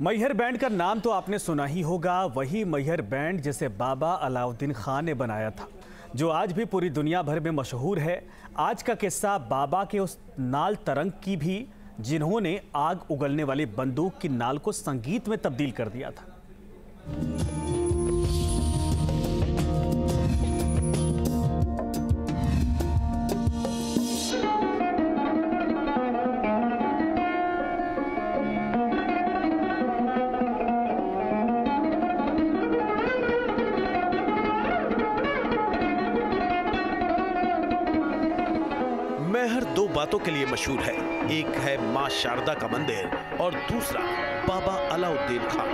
Maihar band का नाम तो आपने सुना ही होगा। वही मैहर बैंड जिसे बाबा अलाउद्दीन खान ने बनाया था, जो आज भी पूरी दुनिया भर में मशहूर है। आज का किस्सा बाबा के उस नाल तरंग की भी, जिन्होंने आग उगलने वाली बंदूक की नाल को संगीत में तब्दील कर दिया था। मैहर दो बातों के लिए मशहूर है, एक है मां शारदा का मंदिर और दूसरा बाबा अलाउद्दीन खान।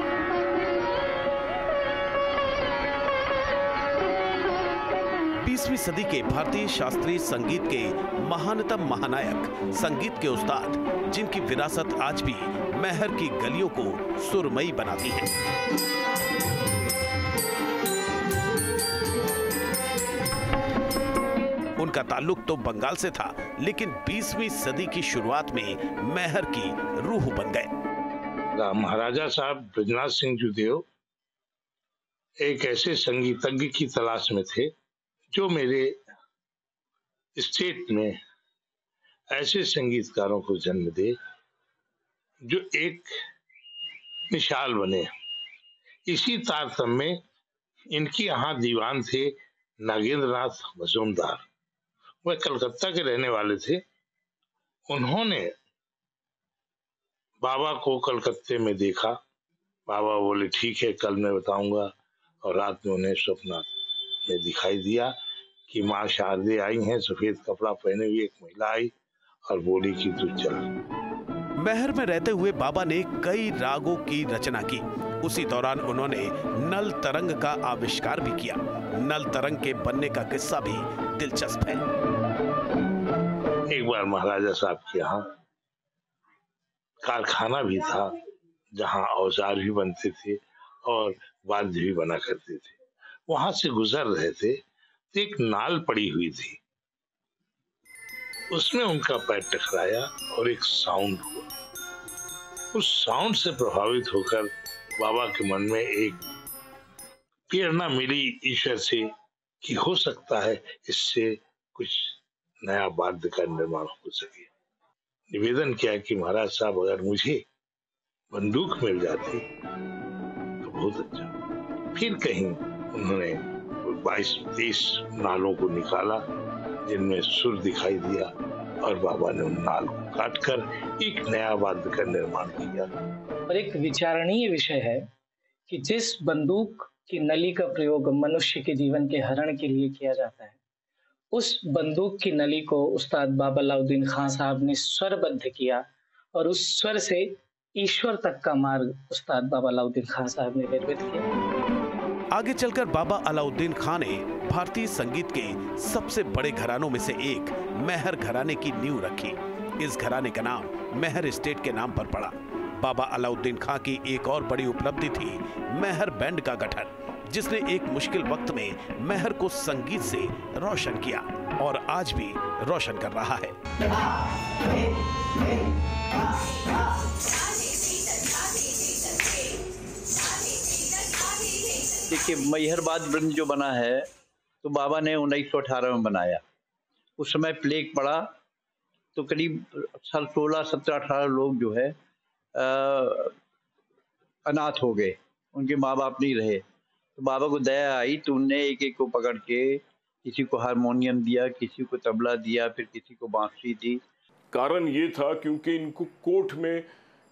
बीसवीं सदी के भारतीय शास्त्रीय संगीत के महानतम महानायक, संगीत के उस्ताद, जिनकी विरासत आज भी मैहर की गलियों को सुरमई बनाती है। उनका ताल्लुक तो बंगाल से था, लेकिन 20वीं सदी की शुरुआत में मैहर की रूह बन गए। महाराजा साहब ब्रजनाथ सिंह जुदेव एक ऐसे संगीतज्ञ की तलाश में थे जो मेरे स्टेट में ऐसे संगीतकारों को जन्म दे जो एक मिसाल बने। इसी तारतम्य में इनके यहाँ दीवान थे नागेंद्र नाथ मजूमदार। वह कलकत्ता के रहने वाले थे। उन्होंने बाबा को कलकत्ते में देखा। बाबा बोले ठीक है, कल मैं बताऊंगा। और रात में उन्हें स्वप्न में दिखाई दिया कि माँ शारदे आई हैं, सफेद कपड़ा पहने हुई एक महिला आई और बोली कि तू चल। मैहर में रहते हुए बाबा ने कई रागों की रचना की। उसी दौरान उन्होंने नल तरंग का आविष्कार भी किया। नल तरंग के बनने का किस्सा भी दिलचस्प है। एक बार महाराजा साहब के यहाँ कारखाना भी था, जहाँ औजार भी बनते थे और वाद्य भी बना करते थे। वहां से गुजर रहे थे तो एक नाल पड़ी हुई थी, उसमें उनका पैर टकराया और एक साउंड हुआ। उस साउंड से प्रभावित होकर बाबा के मन में एक प्रेरणा मिली ईश्वर से कि हो सकता है इससे कुछ नया वाद्य का निर्माण हो सके। निवेदन किया कि महाराज साहब, अगर मुझे बंदूक मिल जाती तो बहुत अच्छा। फिर कहीं उन्होंने 22-23 नालों को निकाला जिनमें सुर दिखाई दिया और बाबा ने उन नाल को काटकर एक नया वाद्य का निर्माण किया। और एक विचारणीय विषय है कि जिस बंदूक की नली का प्रयोग मनुष्य के जीवन के हरण के लिए किया जाता है, उस बंदूक की नली को उस्ताद बाबा अलाउद्दीन खान साहब ने स्वरबद्ध किया और उस स्वर से ईश्वर तक का मार्ग उस्ताद बाबा अलाउद्दीन खान साहब ने निर्मित किया। आगे चलकर बाबा अलाउद्दीन खान ने भारतीय संगीत के सबसे बड़े घरानों में से एक मैहर घराने की नींव रखी। इस घराने का नाम मैहर स्टेट के नाम पर पड़ा। बाबा अलाउद्दीन खान की एक और बड़ी उपलब्धि थी मैहर बैंड का गठन, जिसने एक मुश्किल वक्त में मैहर को संगीत से रोशन किया और आज भी रोशन कर रहा है। देखिए, मैहरबाद वृंद जो बना है तो बाबा ने 1918 में बनाया। उस समय प्लेग पड़ा तो करीब 16, 17, 18 लोग जो है अनाथ हो गए, उनके माँ बाप नहीं रहे। तो बाबा को दया आई तो उनने एक एक को पकड़ के किसी को हारमोनियम दिया, किसी को तबला दिया, फिर किसी को बांसुरी दी। कारण ये था क्योंकि इनको कोर्ट में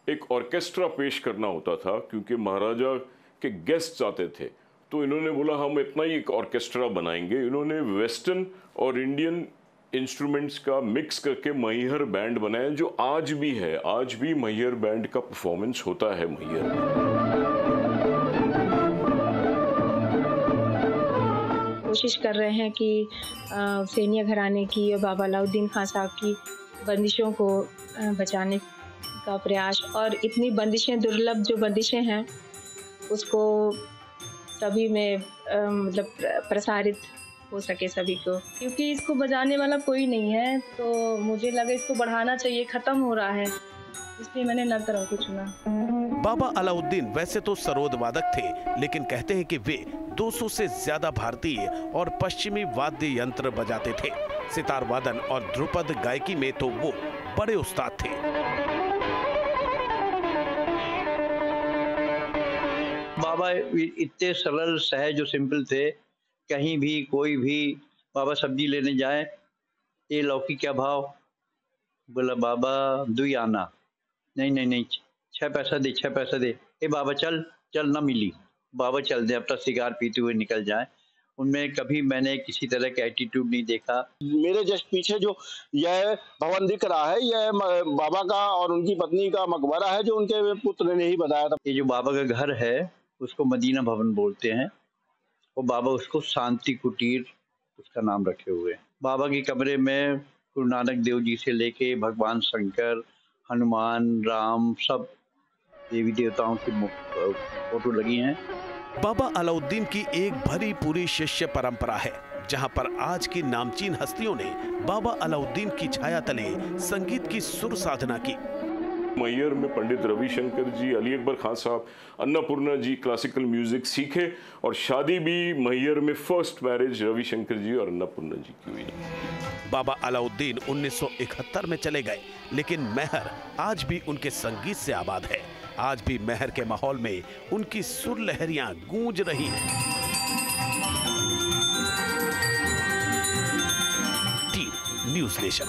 एक ऑर्केस्ट्रा पेश करना होता था, क्योंकि महाराजा के गेस्ट आते थे। तो इन्होंने बोला हम इतना ही एक ऑर्केस्ट्रा बनाएंगे। इन्होंने वेस्टर्न और इंडियन इंस्ट्रूमेंट्स का मिक्स करके मैहर बैंड बनाया, जो आज भी है। आज भी मैहर बैंड का परफॉर्मेंस होता है मैहर। कोशिश कर रहे हैं कि सेनिया घराने की और बाबा अलाउद्दीन खान साहब की बंदिशों को बचाने का प्रयास, और इतनी बंदिशें, दुर्लभ जो बंदिशें हैं, उसको सभी में मतलब प्रसारित हो सके सभी को, क्योंकि इसको बजाने वाला कोई नहीं है। तो मुझे लगा इसको बढ़ाना चाहिए, ख़त्म हो रहा है। इसलिए मैंने नलतरंग को चुना। बाबा अलाउद्दीन वैसे तो सरोद वादक थे, लेकिन कहते हैं कि वे 200 से ज्यादा भारतीय और पश्चिमी वाद्य यंत्र बजाते थे। सितार वादन और ध्रुपद गायकी में तो वो बड़े उस्ताद थे। बाबा इतने सरल सहज और सिंपल थे। कहीं भी कोई भी बाबा सब्जी लेने जाए, ये लौकी क्या भाव? बोला बाबा 2 आना। नहीं 6 पैसा दे, 6 पैसा दे। ए बाबा चल चल, ना मिली। बाबा चल दे, अपना सिगार पीते हुए निकल जाए। उनमें कभी मैंने किसी तरह का एटीट्यूड नहीं देखा। मेरे जस्ट पीछे जो यह भवन दिख रहा है, यह बाबा का और उनकी पत्नी का मकबरा है, जो उनके पुत्र ने ही बताया था। ये जो बाबा का घर है उसको मदीना भवन बोलते हैं, और बाबा उसको शांति कुटीर उसका नाम रखे हुए हैं। बाबा के कमरे में गुरु नानक देव जी से लेके भगवान शंकर, हनुमान, राम, सब देवी देवताओं की फोटो लगी हैं। बाबा अलाउद्दीन की एक भरी पूरी शिष्य परंपरा है, जहां पर आज की नामचीन हस्तियों ने बाबा अलाउद्दीन की छाया तले संगीत की सुर साधना की। मैहर में पंडित रविशंकर जी, अली अकबर खान साहब, अन्नपूर्णा जी क्लासिकल म्यूजिक सीखे, और शादी भी मैहर में फर्स्ट मैरिज रविशंकर जी और अन्नपूर्णा जी की हुई। बाबा अलाउद्दीन 1971 में चले गए, लेकिन मैहर आज भी उनके संगीत से आबाद है। आज भी मैहर के माहौल में उनकी सुर लहरियां गूंज रही हैं। Team news nation.